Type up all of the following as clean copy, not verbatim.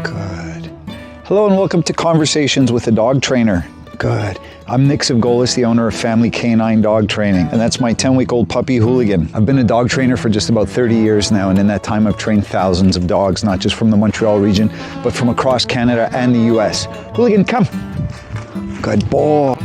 Good. Hello and welcome to Conversations with a Dog Trainer. Good. I'm Nick Savgolis, the owner of Family Canine Dog Training, and that's my 10-week-old puppy, Hooligan. I've been a dog trainer for just about 30 years now, and in that time I've trained thousands of dogs, not just from the Montreal region, but from across Canada and the US. Hooligan, come. Good boy.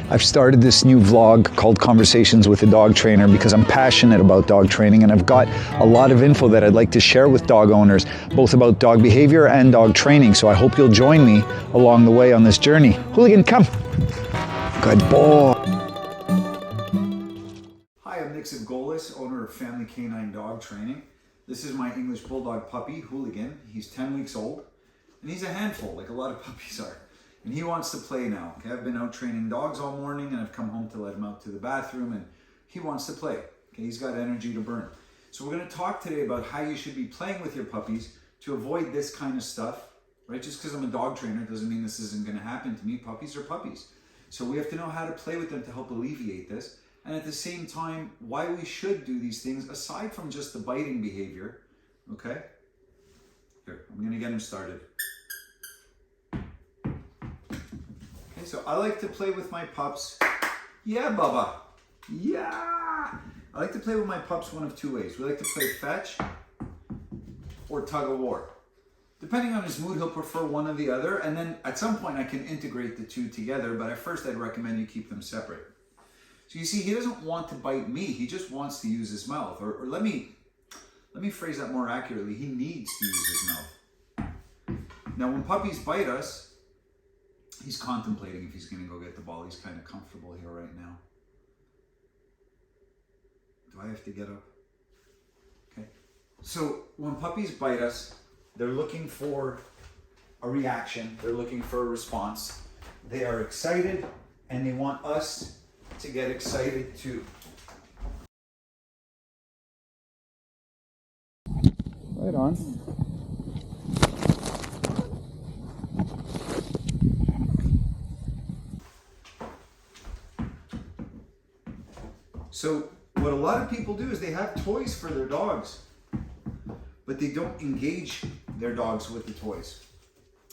I've started this new vlog called Conversations with a Dog Trainer because I'm passionate about dog training, and I've got a lot of info that I'd like to share with dog owners, both about dog behavior and dog training. So I hope you'll join me along the way on this journey. Hooligan, come. Good boy. Hi, I'm Nick Savgolis, owner of Family Canine Dog Training. This is my English Bulldog puppy, Hooligan. He's 10 weeks old, and he's a handful, like a lot of puppies are. And he wants to play now. Okay, I've been out training dogs all morning, and I've come home to let him out to the bathroom, and he wants to play. Okay, he's got energy to burn. So we're going to talk today about how you should be playing with your puppies to avoid this kind of stuff, right? Just because I'm a dog trainer doesn't mean this isn't going to happen to me. Puppies are puppies. So we have to know how to play with them to help alleviate this. And at the same time, why we should do these things aside from just the biting behavior. Okay? Here, I'm going to get him started. So I like to play with my pups. Yeah, Bubba. Yeah. I like to play with my pups one of two ways. We like to play fetch or tug of war. Depending on his mood, he'll prefer one or the other. And then at some point I can integrate the two together, but at first I'd recommend you keep them separate. So you see, he doesn't want to bite me. He just wants to use his mouth. Or let me phrase that more accurately. He needs to use his mouth. Now, when puppies bite us, he's contemplating if he's going to go get the ball. He's kind of comfortable here right now. Do I have to get up? Okay. So when puppies bite us, they're looking for a reaction. They're looking for a response. They are excited, and they want us to get excited too. Right on. So what a lot of people do is they have toys for their dogs, but they don't engage their dogs with the toys.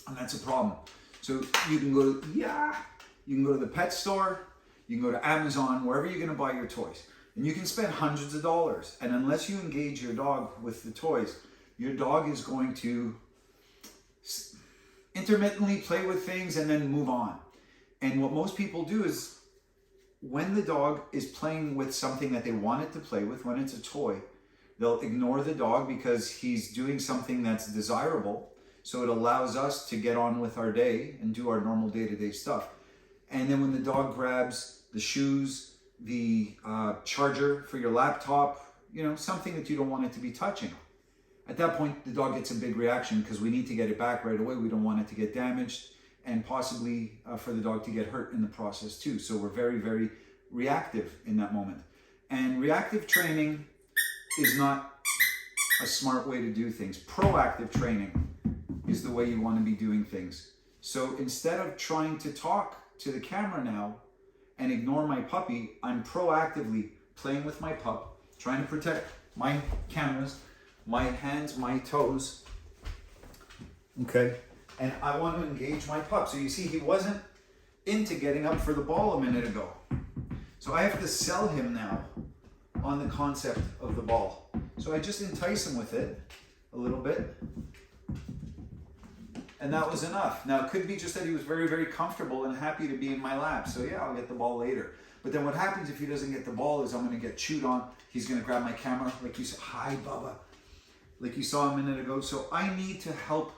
And that's a problem. So you can go to, you can go to the pet store, you can go to Amazon, wherever you're gonna buy your toys. And you can spend hundreds of dollars. And unless you engage your dog with the toys, your dog is going to intermittently play with things and then move on. And what most people do is, when the dog is playing with something that they want it to play with, when it's a toy, they'll ignore the dog because he's doing something that's desirable. So it allows us to get on with our day and do our normal day-to-day stuff. And then when the dog grabs the shoes, the charger for your laptop, something that you don't want it to be touching, at that point, the dog gets a big reaction because we need to get it back right away. We don't want it to get damaged, and possibly for the dog to get hurt in the process too. So we're very, very reactive in that moment. And reactive training is not a smart way to do things. Proactive training is the way you want to be doing things. So instead of trying to talk to the camera now and ignore my puppy, I'm proactively playing with my pup, trying to protect my cameras, my hands, my toes. Okay? And I want to engage my pup. So you see, he wasn't into getting up for the ball a minute ago. So I have to sell him now on the concept of the ball. So I just entice him with it a little bit. And that was enough. Now, it could be just that he was very, very comfortable and happy to be in my lap. So yeah, I'll get the ball later. But then what happens if he doesn't get the ball is I'm going to get chewed on. He's going to grab my camera like you said, hi, Bubba, like you saw a minute ago. So I need to help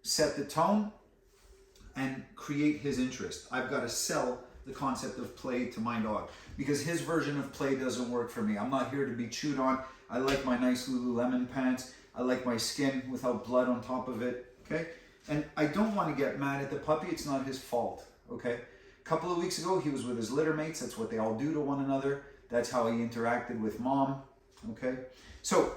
set the tone and create his interest. I've got to sell the concept of play to my dog because his version of play doesn't work for me. I'm not here to be chewed on. I like my nice Lululemon pants. I like my skin without blood on top of it, okay? And I don't want to get mad at the puppy. It's not his fault, okay? A couple of weeks ago, he was with his litter mates. That's what they all do to one another. That's how he interacted with mom, okay? So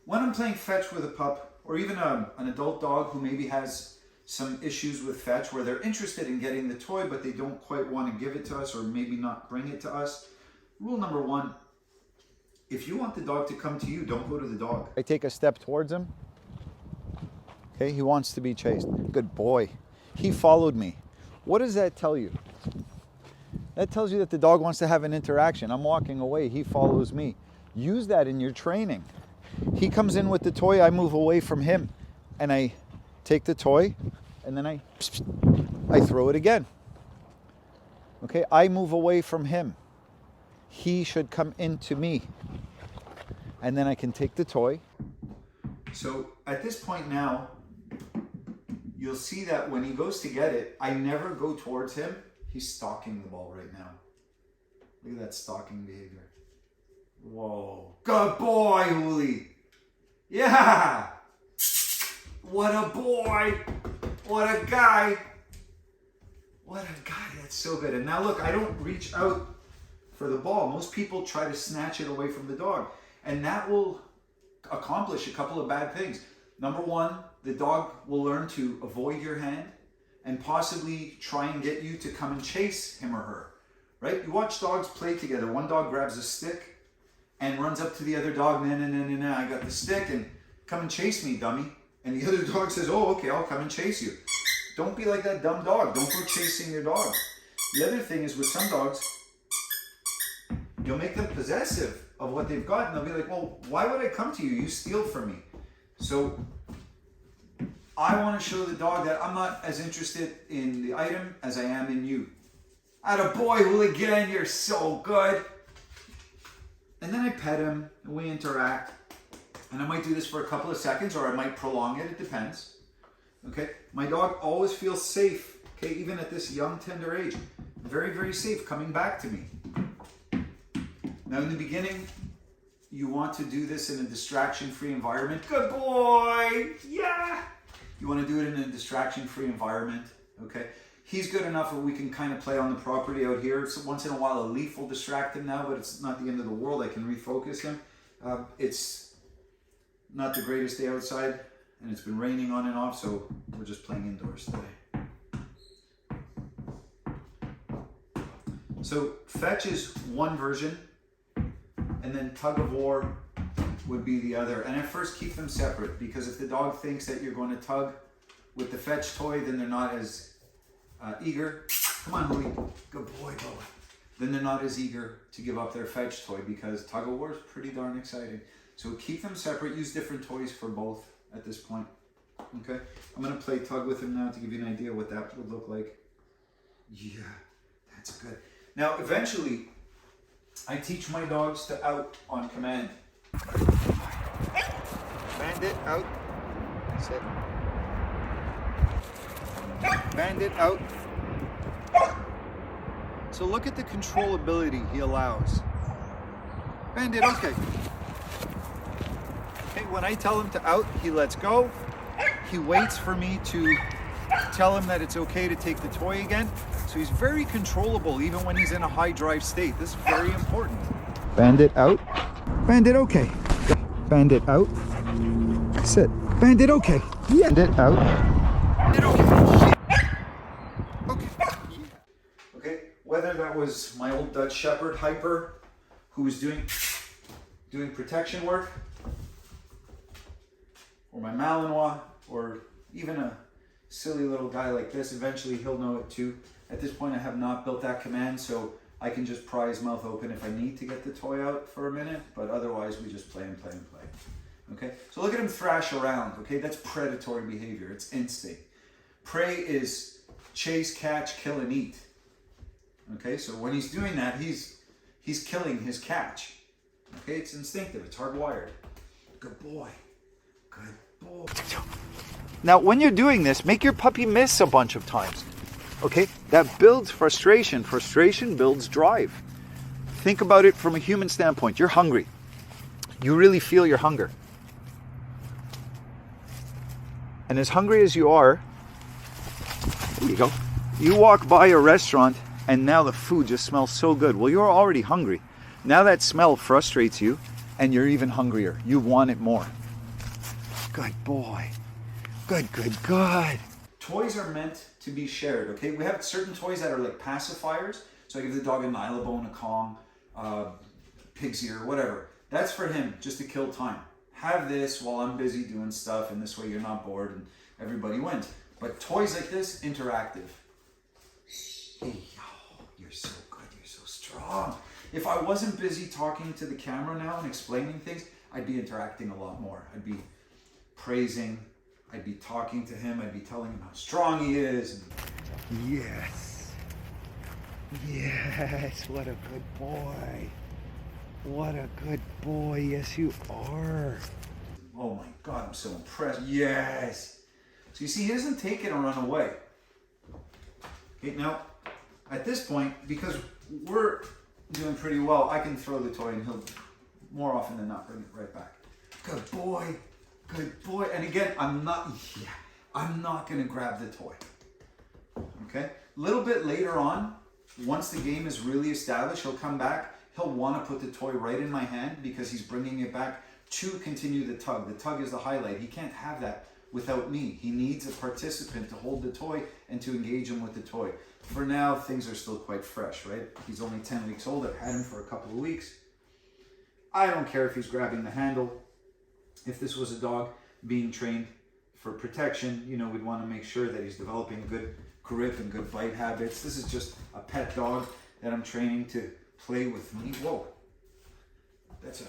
when I'm playing fetch with a pup, or even an adult dog who maybe has some issues with fetch where they're interested in getting the toy, but they don't quite want to give it to us or maybe not bring it to us. Rule number one, if you want the dog to come to you, don't go to the dog. I take a step towards him. Okay, he wants to be chased. Good boy. He followed me. What does that tell you? That tells you that the dog wants to have an interaction. I'm walking away, he follows me. Use that in your training. He comes in with the toy, I move away from him, and I take the toy, and then I throw it again. Okay, I move away from him. He should come into me. And then I can take the toy. So at this point now, you'll see that when he goes to get it, I never go towards him. He's stalking the ball right now. Look at that stalking behavior. Whoa. Good boy, Huli. Yeah. What a boy. What a guy. What a guy. That's so good. And now look, I don't reach out for the ball. Most people try to snatch it away from the dog. And that will accomplish a couple of bad things. Number one, the dog will learn to avoid your hand and possibly try and get you to come and chase him or her, right? You watch dogs play together. One dog grabs a stick and runs up to the other dog, I got the stick, and come and chase me, dummy. And the other dog says, oh, okay, I'll come and chase you. Don't be like that dumb dog. Don't go chasing your dog. The other thing is with some dogs, you'll make them possessive of what they've got, and they'll be like, well, why would I come to you? You steal from me. So I want to show the dog that I'm not as interested in the item as I am in you. Attaboy, hooligan, you're so good. And then I pet him, and we interact. And I might do this for a couple of seconds, or I might prolong it, it depends. Okay, my dog always feels safe, okay, even at this young, tender age. Very, very safe coming back to me. Now in the beginning, you want to do this in a distraction-free environment. Good boy, yeah! You want to do it in a distraction-free environment, okay? He's good enough that we can kind of play on the property out here. So once in a while, a leaf will distract him now, but it's not the end of the world. I can refocus him. It's not the greatest day outside, and it's been raining on and off, so we're just playing indoors today. So fetch is one version, and then tug of war would be the other. And at first keep them separate, because if the dog thinks that you're going to tug with the fetch toy, then they're not as eager. Come on, Louie. Good boy, boy. Then they're not as eager to give up their fetch toy, because tug of war is pretty darn exciting. So keep them separate. Use different toys for both at this point. Okay? I'm going to play tug with him now to give you an idea what that would look like. Yeah, that's good. Now, eventually, I teach my dogs to out on command. Bandit, out. Sit. Bandit, out. So look at the controllability he allows. Bandit, okay. Okay, when I tell him to out, he lets go. He waits for me to tell him that it's okay to take the toy again. So he's very controllable even when he's in a high drive state. This is very important. Bandit, out. Bandit, okay. Bandit, out. Sit. Bandit, okay. Yeah. Bandit, out. Bandit, okay. Okay, whether that was my old Dutch Shepherd, Hyper, who was doing protection work, or my Malinois, or even a silly little guy like this, eventually he'll know it too. At this point, I have not built that command, so I can just pry his mouth open if I need to get the toy out for a minute, but otherwise we just play and play and play. Okay, so look at him thrash around. Okay, that's predatory behavior. It's instinct. Prey is chase, catch, kill, and eat. Okay, so when he's doing that, he's killing his catch. Okay, it's instinctive. It's hardwired. Good boy. Good boy. Now, when you're doing this, make your puppy miss a bunch of times. Okay, that builds frustration. Frustration builds drive. Think about it from a human standpoint. You're hungry. You really feel your hunger. And as hungry as you are, there you go. You walk by a restaurant and now the food just smells so good. Well, you're already hungry. Now that smell frustrates you and you're even hungrier. You want it more. Good boy. Good, good, good. Toys are meant to be shared, okay? We have certain toys that are like pacifiers. So I give the dog a Nylabone, a Kong, pig's ear, whatever. That's for him, just to kill time. Have this while I'm busy doing stuff, and this way you're not bored and everybody wins. But toys like this, interactive. Hey, oh, you're so good, you're so strong. If I wasn't busy talking to the camera now and explaining things, I'd be interacting a lot more. I'd be praising, I'd be talking to him, I'd be telling him how strong he is. Yes. Yes, what a good boy. What a good boy. Yes, you are. Oh my God, I'm so impressed. Yes. So you see, he doesn't take it and run away. Okay, now, at this point, because we're doing pretty well, I can throw the toy and he'll more often than not bring it right back. Good boy. Good boy. And again, I'm not going to grab the toy. Okay? A little bit later on, once the game is really established, he'll come back. He'll want to put the toy right in my hand because he's bringing it back to continue the tug. The tug is the highlight. He can't have that without me. He needs a participant to hold the toy and to engage him with the toy. For now, things are still quite fresh, right? He's only 10 weeks old. I've had him for a couple of weeks. I don't care if he's grabbing the handle. If this was a dog being trained for protection, you know, we'd want to make sure that he's developing good grip and good bite habits. This is just a pet dog that I'm training to play with me. Whoa, that's a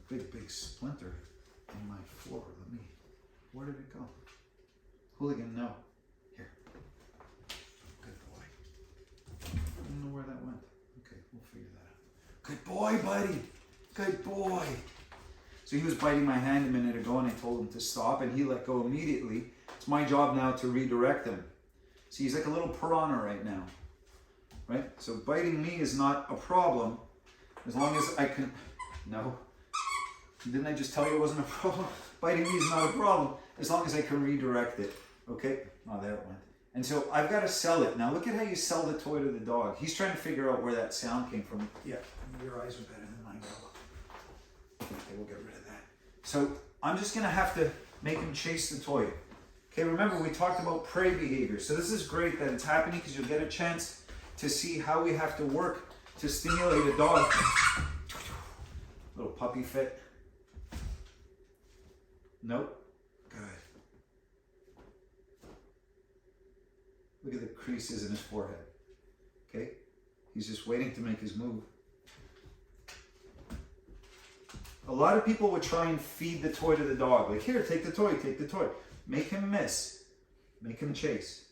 big splinter in my floor. Where did it go? Hooligan, no. Here. Good boy. I don't know where that went. Okay, we'll figure that out. Good boy, buddy. Good boy. So he was biting my hand a minute ago and I told him to stop and he let go immediately. It's my job now to redirect him. See, he's like a little piranha right now. Right? So biting me is not a problem as long as I can... No. Didn't I just tell you it wasn't a problem? Biting me is not a problem as long as I can redirect it. Okay? Oh, there it went. And so I've got to sell it. Now look at how you sell the toy to the dog. He's trying to figure out where that sound came from. Yeah, your eyes are better than mine. Okay, we'll get rid of that. So I'm just going to have to make him chase the toy. Okay, remember we talked about prey behavior. So this is great that it's happening because you'll get a chance to see how we have to work to stimulate a dog. Little puppy fit. Nope. Good. Look at the creases in his forehead. Okay? He's just waiting to make his move. A lot of people would try and feed the toy to the dog. Like, here, take the toy, take the toy. Make him miss. Make him chase.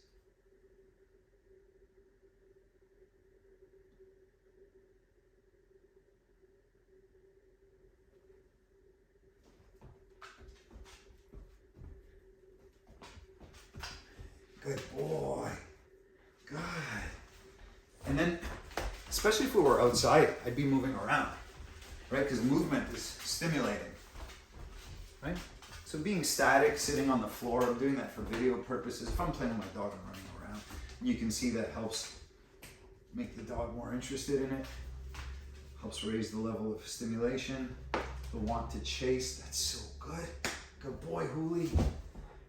Good boy. Good. And then, especially if we were outside, I'd be moving around, right? Because movement is stimulating, right? So being static, sitting on the floor, I'm doing that for video purposes. If I'm playing with my dog, I'm running around. And you can see that helps make the dog more interested in it. Helps raise the level of stimulation, the want to chase. That's so good. Good boy, Hooli.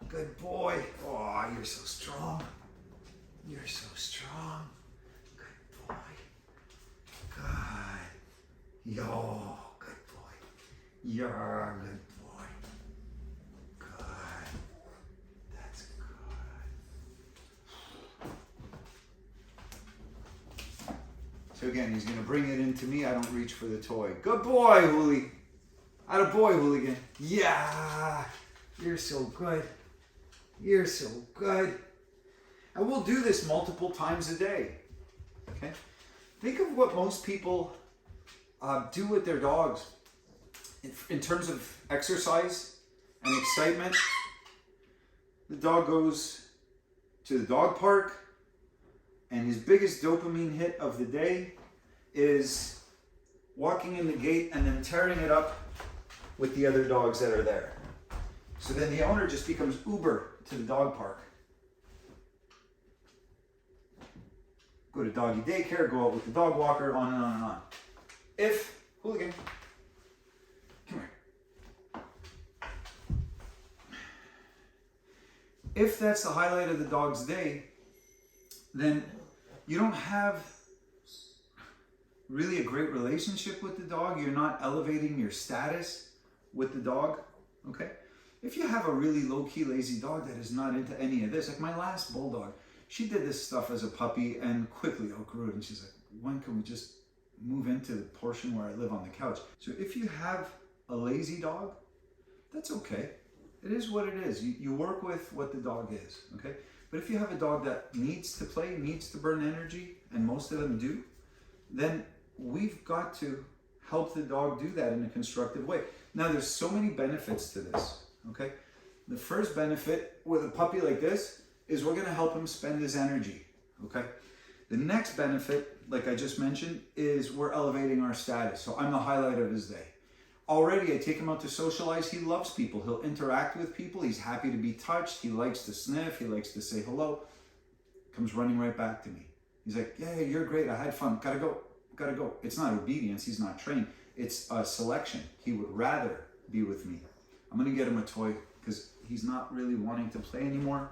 Good boy. Oh, you're so strong. You're so strong. Good boy. Good. Yo, good boy. You're a good boy. Good. That's good. So again, he's going to bring it into me. I don't reach for the toy. Good boy, Hooli. Atta boy, Hooligan. Yeah. You're so good. You're so good. And we'll do this multiple times a day. Okay? Think of what most people do with their dogs in terms of exercise and excitement. The dog goes to the dog park, and his biggest dopamine hit of the day is walking in the gate and then tearing it up with the other dogs that are there. So then the owner just becomes Uber to the dog park. Go to doggy daycare, go out with the dog walker, on and on and on. If, Hooligan, come here. If that's the highlight of the dog's day, then you don't have really a great relationship with the dog, you're not elevating your status with the dog, okay? If you have a really low-key, lazy dog that is not into any of this, like my last bulldog, she did this stuff as a puppy and quickly outgrew it. And she's like, when can we just move into the portion where I live on the couch? So if you have a lazy dog, that's okay. It is what it is. You work with what the dog is, okay? But if you have a dog that needs to play, needs to burn energy, and most of them do, then we've got to help the dog do that in a constructive way. Now, there's so many benefits to this, okay? The first benefit with a puppy like this is we're gonna help him spend his energy, okay? The next benefit, like I just mentioned, is we're elevating our status. So I'm the highlight of his day. Already, I take him out to socialize. He loves people. He'll interact with people. He's happy to be touched. He likes to sniff. He likes to say hello. Comes running right back to me. He's like, yeah, you're great. I had fun. Gotta go. Gotta go. It's not obedience. He's not trained. It's a selection. He would rather be with me. I'm going to get him a toy because he's not really wanting to play anymore.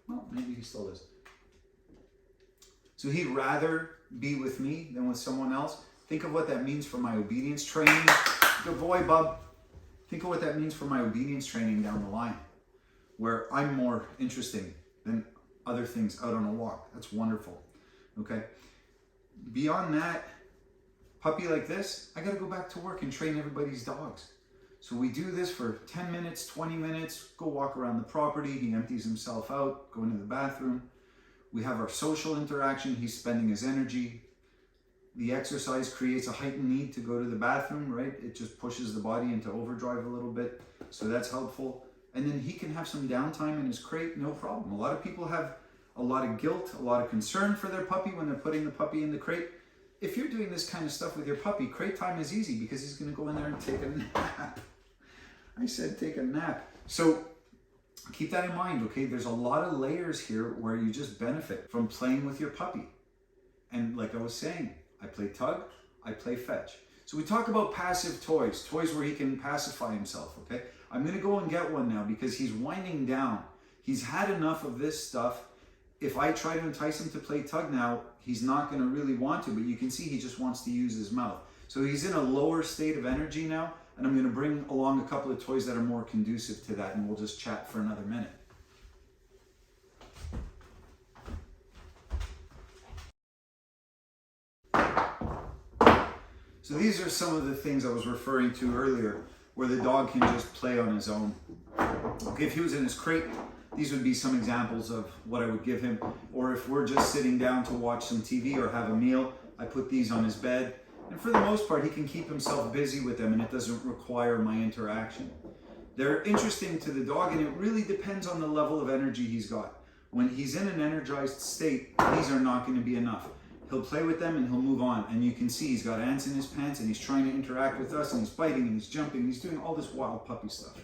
Well, maybe he still is. So he'd rather be with me than with someone else. Think of what that means for my obedience training. Good boy, bub. Think of what that means for my obedience training down the line, where I'm more interesting than other things out on a walk. That's wonderful, okay? Beyond that, puppy like this, I gotta go back to work and train everybody's dogs. So we do this for 10 minutes, 20 minutes, go walk around the property, he empties himself out, go into the bathroom. We have our social interaction, he's spending his energy. The exercise creates a heightened need to go to the bathroom, right? It just pushes the body into overdrive a little bit, so that's helpful. And then he can have some downtime in his crate, no problem. A lot of people have a lot of guilt, a lot of concern for their puppy when they're putting the puppy in the crate. If you're doing this kind of stuff with your puppy, crate time is easy because he's gonna go in there and take a nap. I said take a nap. So keep that in mind, okay? There's a lot of layers here where you just benefit from playing with your puppy. And like I was saying, I play tug, I play fetch. So we talk about passive toys, toys where he can pacify himself, okay? I'm gonna go and get one now because he's winding down. He's had enough of this stuff. If I try to entice him to play tug now, he's not gonna really want to, but you can see he just wants to use his mouth. So he's in a lower state of energy now, and I'm gonna bring along a couple of toys that are more conducive to that, and we'll just chat for another minute. So these are some of the things I was referring to earlier, where the dog can just play on his own. Okay, if he was in his crate, these would be some examples of what I would give him. Or if we're just sitting down to watch some TV or have a meal, I put these on his bed. And for the most part, he can keep himself busy with them and it doesn't require my interaction. They're interesting to the dog and it really depends on the level of energy he's got. When he's in an energized state, these are not going to be enough. He'll play with them and he'll move on. And you can see he's got ants in his pants and he's trying to interact with us and he's biting and he's jumping and he's doing all this wild puppy stuff.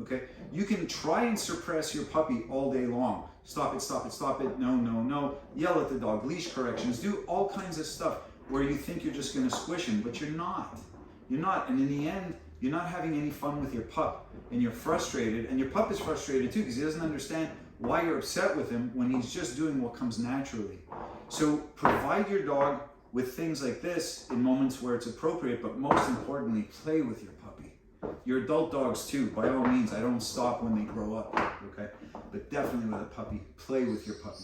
Okay? You can try and suppress your puppy all day long. Stop it, stop it, stop it. No, no, no. Yell at the dog. Leash corrections. Do all kinds of stuff where you think you're just going to squish him, but you're not. You're not. And in the end, you're not having any fun with your pup. And you're frustrated. And your pup is frustrated too because he doesn't understand why you're upset with him when he's just doing what comes naturally. So provide your dog with things like this in moments where it's appropriate, but most importantly, play with your puppy. Your adult dogs too, by all means. I don't stop when they grow up, okay? But definitely with a puppy, play with your puppy.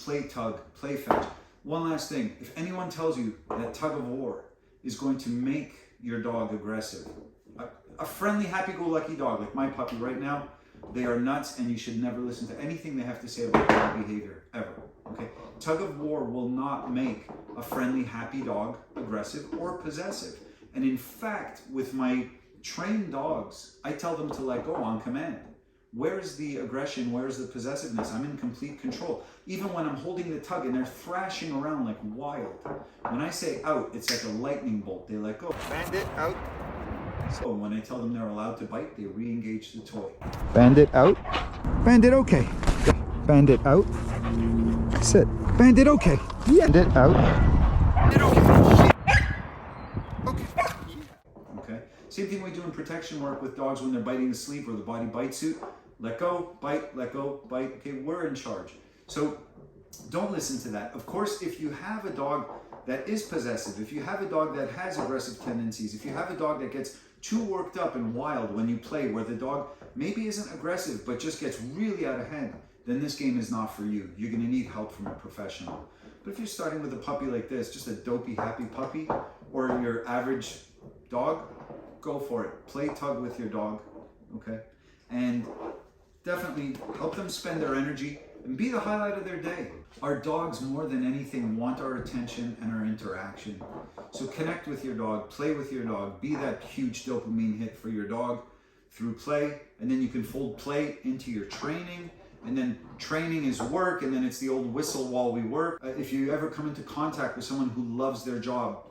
Play tug, play fetch. One last thing, if anyone tells you that tug of war is going to make your dog aggressive, a friendly, happy-go-lucky dog like my puppy right now, they are nuts and you should never listen to anything they have to say about dog behavior, ever, okay? Tug of war will not make a friendly, happy dog aggressive or possessive. And in fact, with my trained dogs, I tell them to let go on command. Where's the aggression? Where's the possessiveness? I'm in complete control. Even when I'm holding the tug and they're thrashing around like wild. When I say out, it's like a lightning bolt. They let go. Bandit out. So when I tell them they're allowed to bite, they re-engage the toy. Bandit out. Bandit okay. Bandit out. Sit. Bandit okay. Yeah. Bandit out. Bandit okay. Okay. Same thing we do in protection work with dogs when they're biting the sleeve or the body bite suit. let go, bite, let go, bite. Okay, we're in charge. So don't listen to that. Of course, if you have a dog that is possessive, if you have a dog that has aggressive tendencies, if you have a dog that gets too worked up and wild when you play, where the dog maybe isn't aggressive but just gets really out of hand, then this game is not for you. You're going to need help from a professional. But if you're starting with a puppy like this, just a dopey, happy puppy, or your average dog, go for it. Play tug with your dog, okay? And definitely help them spend their energy and be the highlight of their day. Our dogs, more than anything, want our attention and our interaction. So connect with your dog, play with your dog, be that huge dopamine hit for your dog through play, and then you can fold play into your training, and then training is work, and then it's the old whistle while we work. If you ever come into contact with someone who loves their job,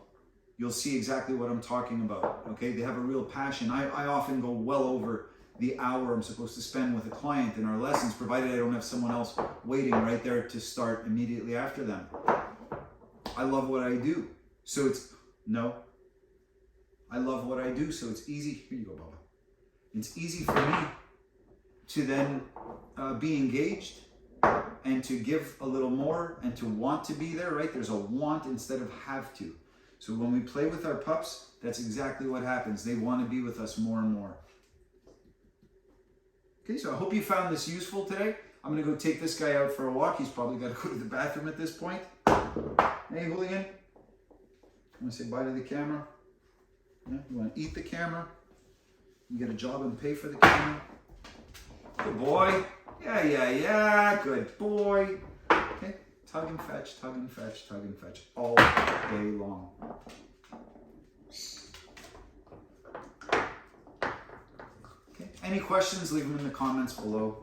you'll see exactly what I'm talking about, okay? They have a real passion. I often go well over the hour I'm supposed to spend with a client in our lessons, provided I don't have someone else waiting right there to start immediately after them. I love what I do. So it's, no. I love what I do, so it's easy. Here you go, Bubba. It's easy for me to then be engaged and to give a little more and to want to be there, right? There's a want instead of have to. So when we play with our pups, that's exactly what happens. They want to be with us more and more. Okay, so I hope you found this useful today. I'm going to go take this guy out for a walk. He's probably got to go to the bathroom at this point. Hey, hooligan. You want to say bye to the camera? Yeah? You want to eat the camera? You get a job and pay for the camera? Good boy. Yeah. Good boy. Okay, tug and fetch, tug and fetch, tug and fetch all day long. Any questions, leave them in the comments below.